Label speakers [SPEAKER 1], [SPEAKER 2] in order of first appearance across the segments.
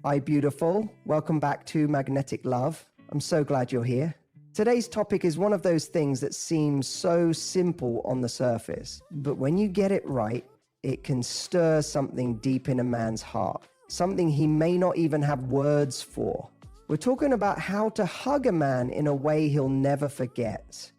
[SPEAKER 1] Hi, beautiful. Welcome back to Magnetic Love. I'm so glad you're here. Today's topic is one of those things that seems so simple on the surface, but when you get it right, it can stir something deep in a man's heart, something he may not even have words for. We're talking about how to hug a man in a way he'll never forget.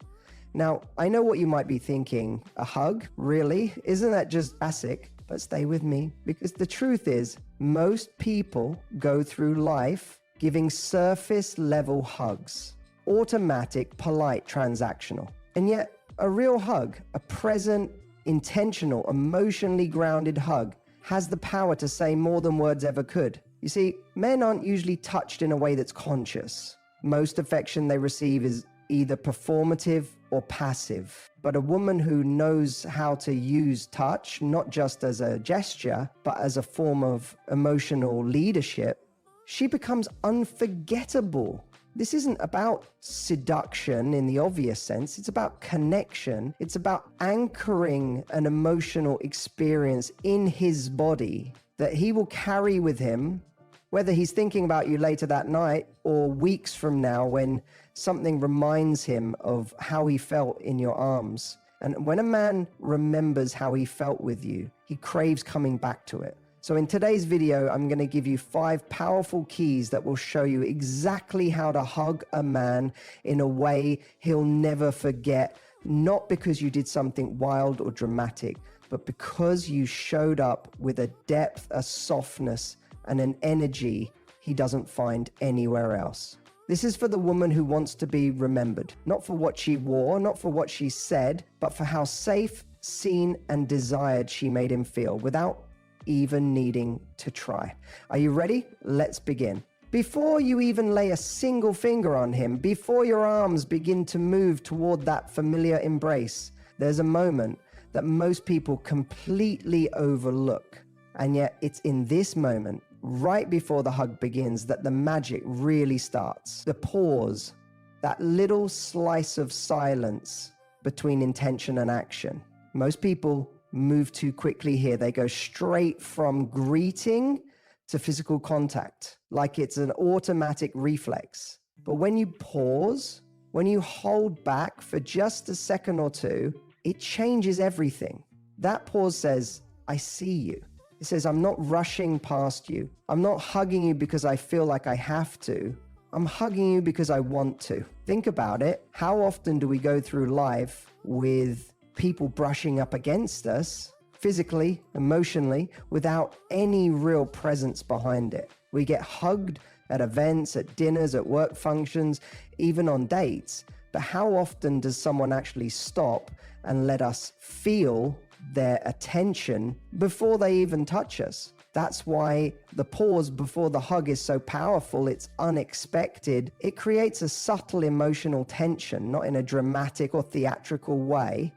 [SPEAKER 1] Now, I know what you might be thinking. A hug? Really? Isn't that just basic? But stay with me, because the truth is, most people go through life giving surface level hugs. Automatic, polite, transactional. And yet, a real hug, a present, intentional, emotionally grounded hug, has the power to say more than words ever could. You see, men aren't usually touched in a way that's conscious. Most affection they receive is either performative or passive. But a woman who knows how to use touch, not just as a gesture, but as a form of emotional leadership, she becomes unforgettable. This isn't about seduction in the obvious sense. It's about connection. It's about anchoring an emotional experience in his body that he will carry with him, whether he's thinking about you later that night or weeks from now when something reminds him of how he felt in your arms. And when a man remembers how he felt with you, he craves coming back to it. So in today's video, I'm going to give you 5 powerful keys that will show you exactly how to hug a man in a way he'll never forget, not because you did something wild or dramatic, but because you showed up with a depth, a softness, and an energy he doesn't find anywhere else. This is for the woman who wants to be remembered, not for what she wore, not for what she said, but for how safe, seen, and desired she made him feel without even needing to try. Are you ready? Let's begin. Before you even lay a single finger on him, before your arms begin to move toward that familiar embrace, there's a moment that most people completely overlook. And yet it's in this moment, right before the hug begins, that the magic really starts. The pause, that little slice of silence between intention and action. Most people move too quickly here. They go straight from greeting to physical contact, like it's an automatic reflex. But when you pause, when you hold back for just a second or two, it changes everything. That pause says, I see you. It says, I'm not rushing past you. I'm not hugging you because I feel like I have to. I'm hugging you because I want to. Think about it. How often do we go through life with people brushing up against us, physically, emotionally, without any real presence behind it? We get hugged at events, at dinners, at work functions, even on dates. But how often does someone actually stop and let us feel their attention before they even touch us? That's why the pause before the hug is so powerful. It's unexpected. It creates a subtle emotional tension, not in a dramatic or theatrical way,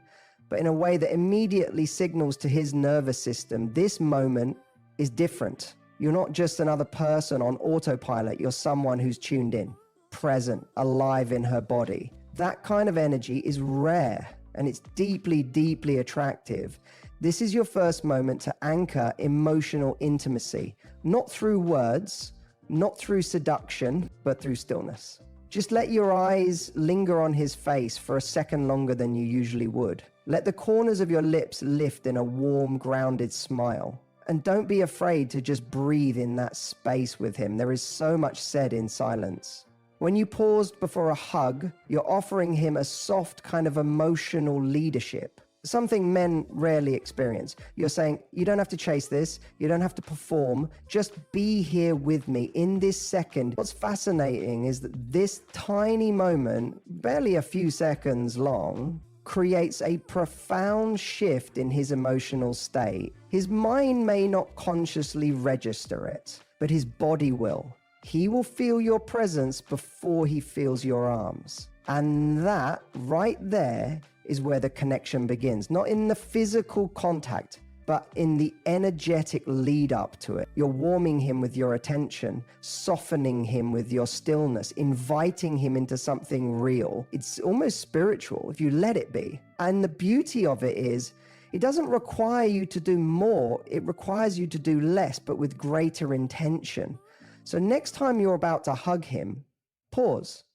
[SPEAKER 1] but in a way that immediately signals to his nervous system, this moment is different. You're not just another person on autopilot. You're someone who's tuned in, present, alive in her body. That kind of energy is rare. And it's deeply, deeply attractive. This is your first moment to anchor emotional intimacy, not through words, not through seduction, but through stillness. Just let your eyes linger on his face for a second longer than you usually would. Let the corners of your lips lift in a warm, grounded smile. And don't be afraid to just breathe in that space with him. There is so much said in silence. When you paused before a hug, you're offering him a soft kind of emotional leadership, something men rarely experience. You're saying, you don't have to chase this, you don't have to perform, just be here with me in this second. What's fascinating is that this tiny moment, barely a few seconds long, creates a profound shift in his emotional state. His mind may not consciously register it, but his body will. He will feel your presence before he feels your arms. And that right there is where the connection begins. Not in the physical contact, but in the energetic lead up to it. You're warming him with your attention, softening him with your stillness, inviting him into something real. It's almost spiritual if you let it be. And the beauty of it is, it doesn't require you to do more. It requires you to do less, but with greater intention. So next time you're about to hug him, pause.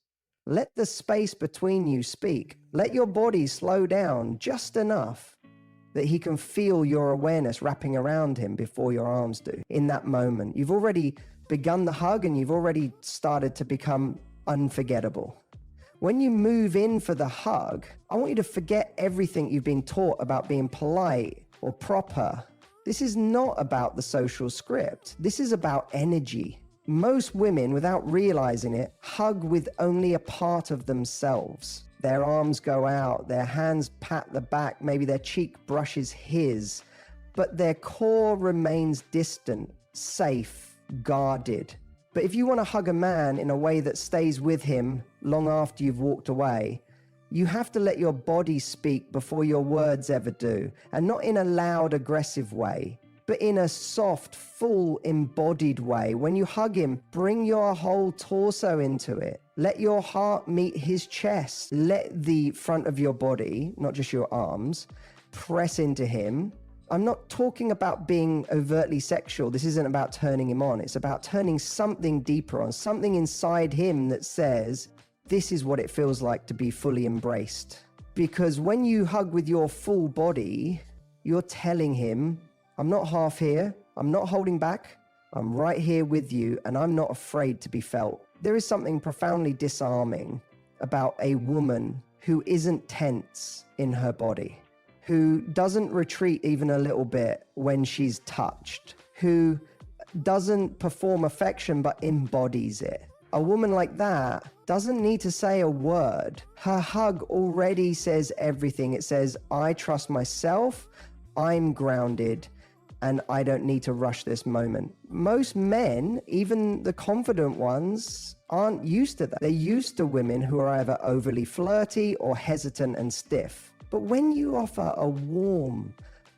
[SPEAKER 1] Let the space between you speak. Let your body slow down just enough that he can feel your awareness wrapping around him before your arms do. In that moment, you've already begun the hug and you've already started to become unforgettable. When you move in for the hug, I want you to forget everything you've been taught about being polite or proper. This is not about the social script. This is about energy. Most women, without realizing it, hug with only a part of themselves. Their arms go out, their hands pat the back, maybe their cheek brushes his, but their core remains distant, safe, guarded. But if you want to hug a man in a way that stays with him long after you've walked away, you have to let your body speak before your words ever do, and not in a loud, aggressive way, but in a soft, full, embodied way. When you hug him, bring your whole torso into it. Let your heart meet his chest. Let the front of your body, not just your arms, press into him. I'm not talking about being overtly sexual. This isn't about turning him on. It's about turning something deeper on, something inside him that says, this is what it feels like to be fully embraced. Because when you hug with your full body, you're telling him, I'm not half here. I'm not holding back. I'm right here with you, and I'm not afraid to be felt. There is something profoundly disarming about a woman who isn't tense in her body, who doesn't retreat even a little bit when she's touched, who doesn't perform affection but embodies it. A woman like that doesn't need to say a word. Her hug already says everything. It says, I trust myself, I'm grounded, and I don't need to rush this moment. Most men, even the confident ones, aren't used to that. They're used to women who are either overly flirty or hesitant and stiff. But when you offer a warm,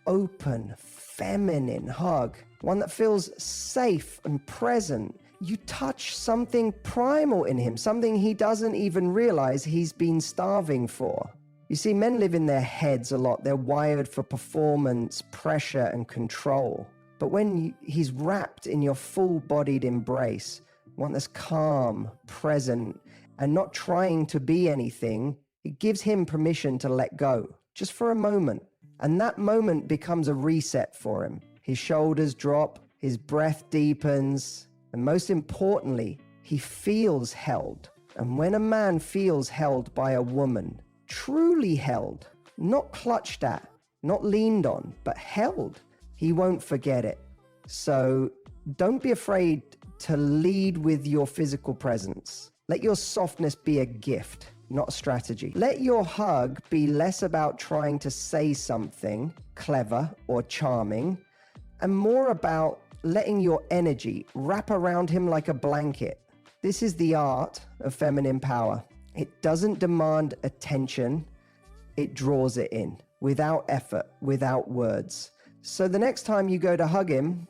[SPEAKER 1] open, feminine hug, one that feels safe and present, you touch something primal in him, something he doesn't even realize he's been starving for. You see, men live in their heads a lot. They're wired for performance, pressure, and control. But when he's wrapped in your full-bodied embrace, one that's calm, present, and not trying to be anything, it gives him permission to let go, just for a moment. And that moment becomes a reset for him. His shoulders drop, his breath deepens, and most importantly, he feels held. And when a man feels held by a woman, truly held, not clutched at, not leaned on, but held, he won't forget it. So don't be afraid to lead with your physical presence. Let your softness be a gift, not a strategy. Let your hug be less about trying to say something clever or charming, and more about letting your energy wrap around him like a blanket. This is the art of feminine power. It doesn't demand attention, it draws it in, without effort, without words. So the next time you go to hug him,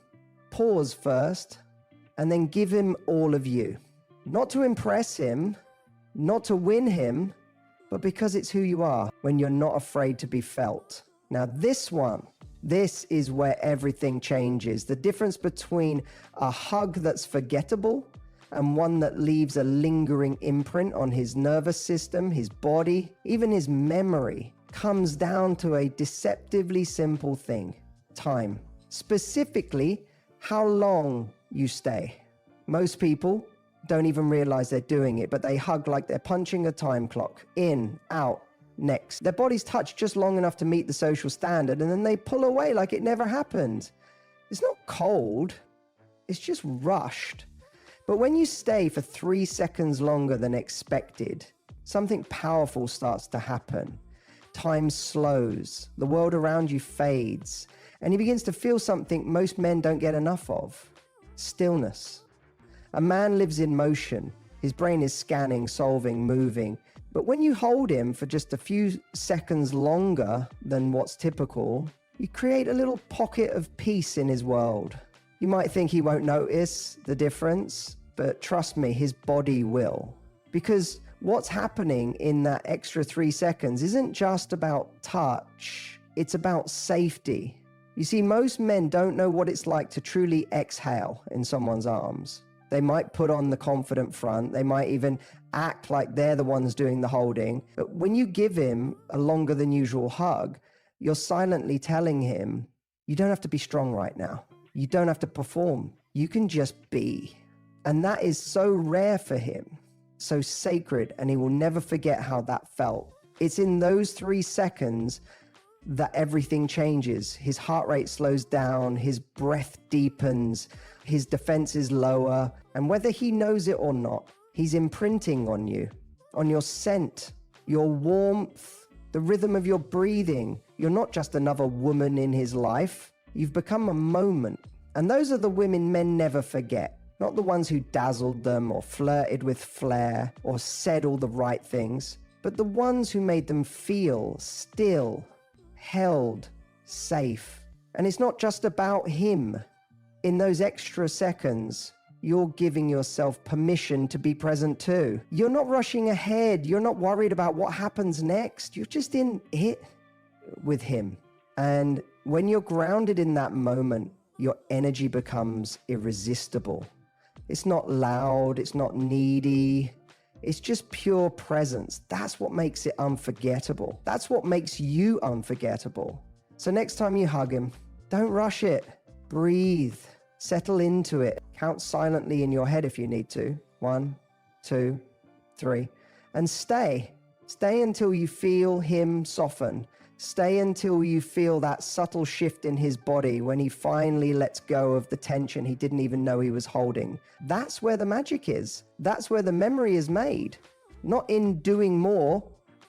[SPEAKER 1] pause first, and then give him all of you. Not to impress him, not to win him, but because it's who you are when you're not afraid to be felt. Now this is where everything changes. The difference between a hug that's forgettable and one that leaves a lingering imprint on his nervous system, his body, even his memory, comes down to a deceptively simple thing: time. Specifically, how long you stay. Most people don't even realize they're doing it, but they hug like they're punching a time clock. In, out, next. Their bodies touch just long enough to meet the social standard, and then they pull away like it never happened. It's not cold, it's just rushed. But when you stay for 3 seconds longer than expected, something powerful starts to happen. Time slows, the world around you fades, and he begins to feel something most men don't get enough of: stillness. A man lives in motion. His brain is scanning, solving, moving. But when you hold him for just a few seconds longer than what's typical, you create a little pocket of peace in his world. You might think he won't notice the difference, but trust me, his body will. Because what's happening in that extra 3 seconds isn't just about touch, it's about safety. You see, most men don't know what it's like to truly exhale in someone's arms. They might put on the confident front. They might even act like they're the ones doing the holding. But when you give him a longer than usual hug, you're silently telling him, you don't have to be strong right now. You don't have to perform. You can just be. And that is so rare for him, so sacred, and he will never forget how that felt. It's in those 3 seconds that everything changes. His heart rate slows down, his breath deepens, his defense is lower, and whether he knows it or not, he's imprinting on you, on your scent, your warmth, the rhythm of your breathing. You're not just another woman in his life. You've become a moment. And those are the women men never forget. Not the ones who dazzled them or flirted with flair or said all the right things, but the ones who made them feel still, held, safe. And it's not just about him. In those extra seconds, you're giving yourself permission to be present too. You're not rushing ahead. You're not worried about what happens next. You're just in it with him. And when you're grounded in that moment, your energy becomes irresistible. It's not loud. It's not needy. It's just pure presence. That's what makes it unforgettable. That's what makes you unforgettable. So next time you hug him, don't rush it. Breathe. Settle into it. Count silently in your head if you need to. 1, 2, 3. And stay. Stay until you feel him soften. Stay until you feel that subtle shift in his body when he finally lets go of the tension he didn't even know he was holding. That's where the magic is. That's where the memory is made. Not in doing more,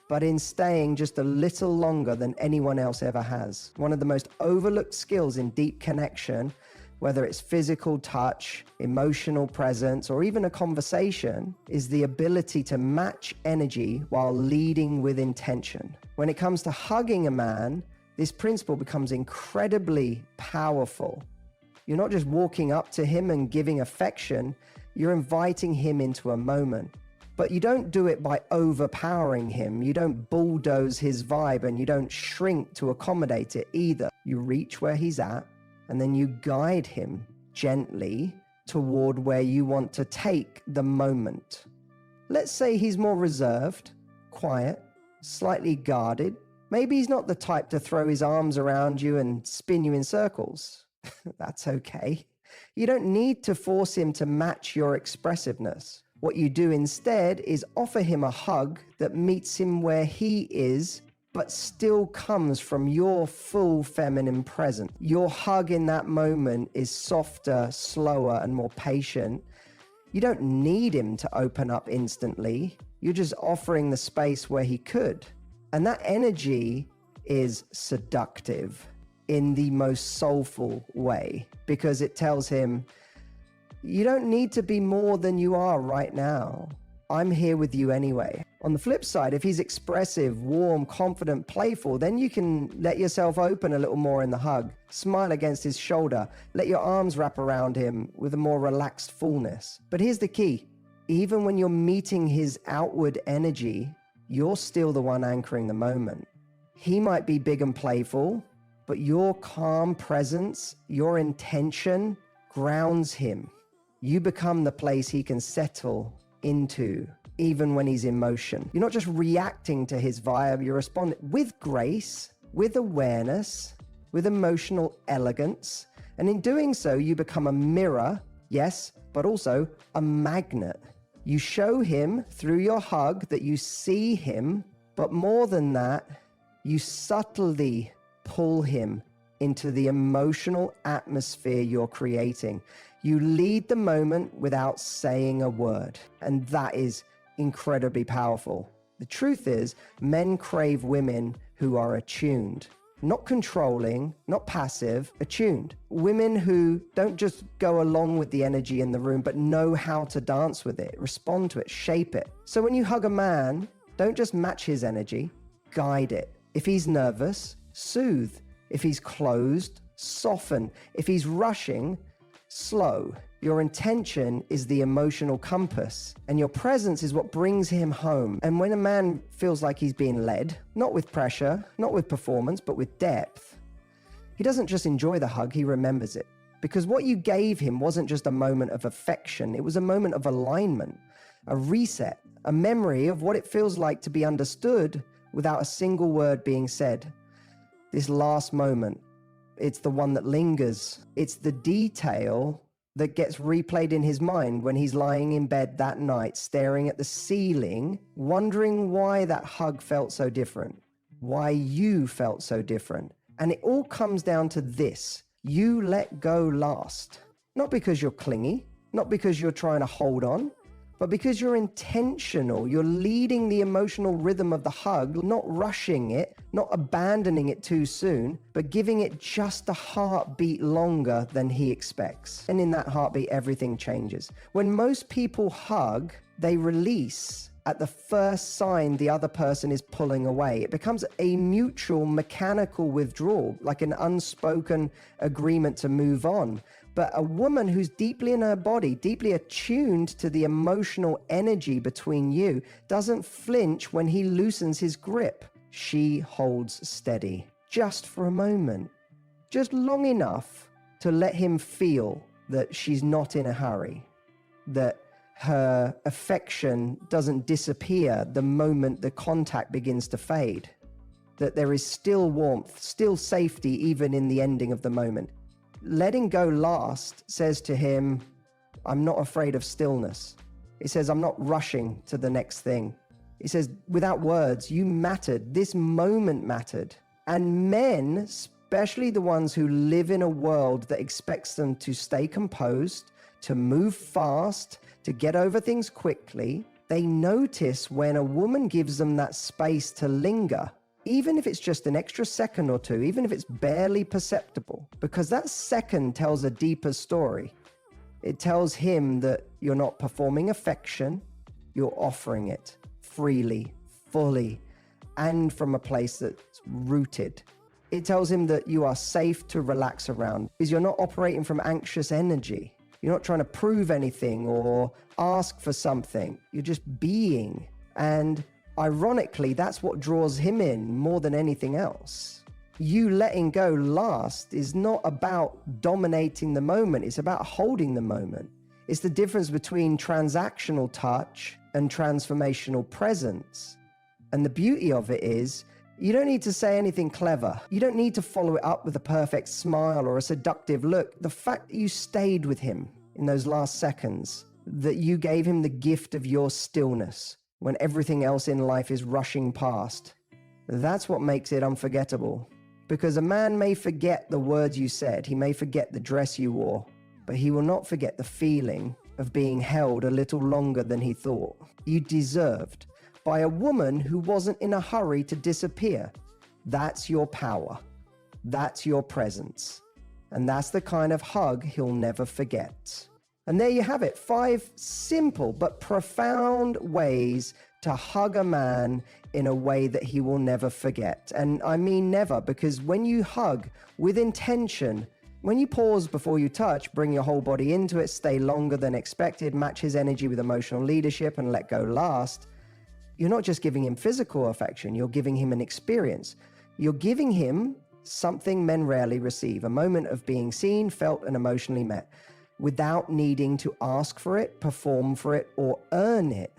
[SPEAKER 1] but in staying just a little longer than anyone else ever has. One of the most overlooked skills in deep connection, whether it's physical touch, emotional presence, or even a conversation, is the ability to match energy while leading with intention. When it comes to hugging a man, this principle becomes incredibly powerful. You're not just walking up to him and giving affection, you're inviting him into a moment. But you don't do it by overpowering him. You don't bulldoze his vibe, and you don't shrink to accommodate it either. You reach where he's at, and then you guide him gently toward where you want to take the moment. Let's say he's more reserved, quiet, slightly guarded. Maybe he's not the type to throw his arms around you and spin you in circles. That's okay. You don't need to force him to match your expressiveness. What you do instead is offer him a hug that meets him where he is, but still comes from your full feminine presence. Your hug in that moment is softer, slower, and more patient. You don't need him to open up instantly. You're just offering the space where he could. And that energy is seductive in the most soulful way, because it tells him, you don't need to be more than you are right now. I'm here with you anyway. On the flip side, if he's expressive, warm, confident, playful, then you can let yourself open a little more in the hug. Smile against his shoulder. Let your arms wrap around him with a more relaxed fullness. But here's the key. Even when you're meeting his outward energy, you're still the one anchoring the moment. He might be big and playful, but your calm presence, your intention grounds him. You become the place he can settle into, even when he's in motion. You're not just reacting to his vibe, you're responding with grace, with awareness, with emotional elegance. And in doing so, you become a mirror, yes, but also a magnet. You show him through your hug that you see him, but more than that, you subtly pull him into the emotional atmosphere you're creating. You lead the moment without saying a word, and that is incredibly powerful. The truth is, men crave women who are attuned, not controlling, not passive, attuned. Women who don't just go along with the energy in the room, but know how to dance with it, respond to it, shape it. So when you hug a man, don't just match his energy, guide it. If he's nervous, soothe. If he's closed, soften. If he's rushing, slow. Your intention is the emotional compass, and your presence is what brings him home. And when a man feels like he's being led, not with pressure, not with performance, but with depth, he doesn't just enjoy the hug, he remembers it. Because what you gave him wasn't just a moment of affection, it was a moment of alignment, a reset, a memory of what it feels like to be understood without a single word being said. This last moment, it's the one that lingers. It's the detail that gets replayed in his mind when he's lying in bed that night, staring at the ceiling, wondering why that hug felt so different, why you felt so different. And it all comes down to this: you let go last. Not because you're clingy, not because you're trying to hold on, but because you're intentional. You're leading the emotional rhythm of the hug, not rushing it, not abandoning it too soon, but giving it just a heartbeat longer than he expects. And in that heartbeat, everything changes. When most people hug, they release at the first sign the other person is pulling away. It becomes a mutual mechanical withdrawal, like an unspoken agreement to move on. But a woman who's deeply in her body, deeply attuned to the emotional energy between you, doesn't flinch when he loosens his grip. She holds steady, just for a moment, just long enough to let him feel that she's not in a hurry, that her affection doesn't disappear the moment the contact begins to fade, that there is still warmth, still safety, even in the ending of the moment. Letting go last says to him, I'm not afraid of stillness. It says, I'm not rushing to the next thing. It says, without words, you mattered. This moment mattered. And men, especially the ones who live in a world that expects them to stay composed, to move fast, to get over things quickly, they notice when a woman gives them that space to linger, even if it's just an extra second or two, even if it's barely perceptible, because that second tells a deeper story. It tells him that you're not performing affection, you're offering it freely, fully, and from a place that's rooted. It tells him that you are safe to relax around, because you're not operating from anxious energy. You're not trying to prove anything or ask for something. You're just being. And ironically, that's what draws him in more than anything else. You letting go last is not about dominating the moment. It's about holding the moment. It's the difference between transactional touch and transformational presence. And the beauty of it is, you don't need to say anything clever. You don't need to follow it up with a perfect smile or a seductive look. The fact that you stayed with him in those last seconds, that you gave him the gift of your stillness when everything else in life is rushing past, that's what makes it unforgettable. Because a man may forget the words you said, he may forget the dress you wore, but he will not forget the feeling of being held a little longer than he thought you deserved by a woman who wasn't in a hurry to disappear. That's your power. That's your presence. And that's the kind of hug he'll never forget. And there you have it, 5 simple but profound ways to hug a man in a way that he will never forget. And I mean never, because when you hug with intention, when you pause before you touch, bring your whole body into it, stay longer than expected, match his energy with emotional leadership, and let go last, you're not just giving him physical affection, you're giving him an experience. You're giving him something men rarely receive, a moment of being seen, felt, and emotionally met, without needing to ask for it, perform for it, or earn it.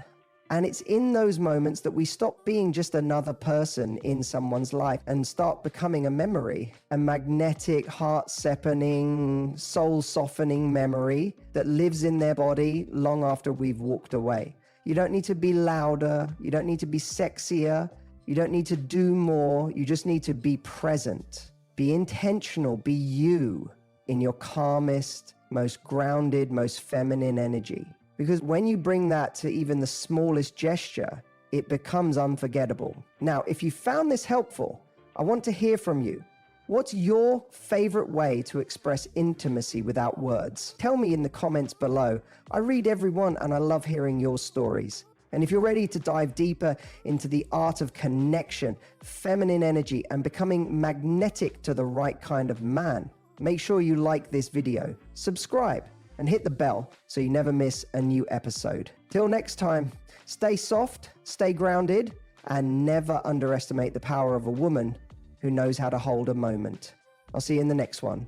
[SPEAKER 1] And it's in those moments that we stop being just another person in someone's life and start becoming a memory, a magnetic, heart-separating, soul-softening memory that lives in their body long after we've walked away. You don't need to be louder. You don't need to be sexier. You don't need to do more. You just need to be present, be intentional, be you in your calmest, most grounded, most feminine energy. Because when you bring that to even the smallest gesture, it becomes unforgettable. Now, if you found this helpful, I want to hear from you. What's your favorite way to express intimacy without words? Tell me in the comments below. I read every one and I love hearing your stories. And if you're ready to dive deeper into the art of connection, feminine energy, and becoming magnetic to the right kind of man, make sure you like this video, subscribe, and hit the bell so you never miss a new episode. Till next time, stay soft, stay grounded, and never underestimate the power of a woman who knows how to hold a moment. I'll see you in the next one.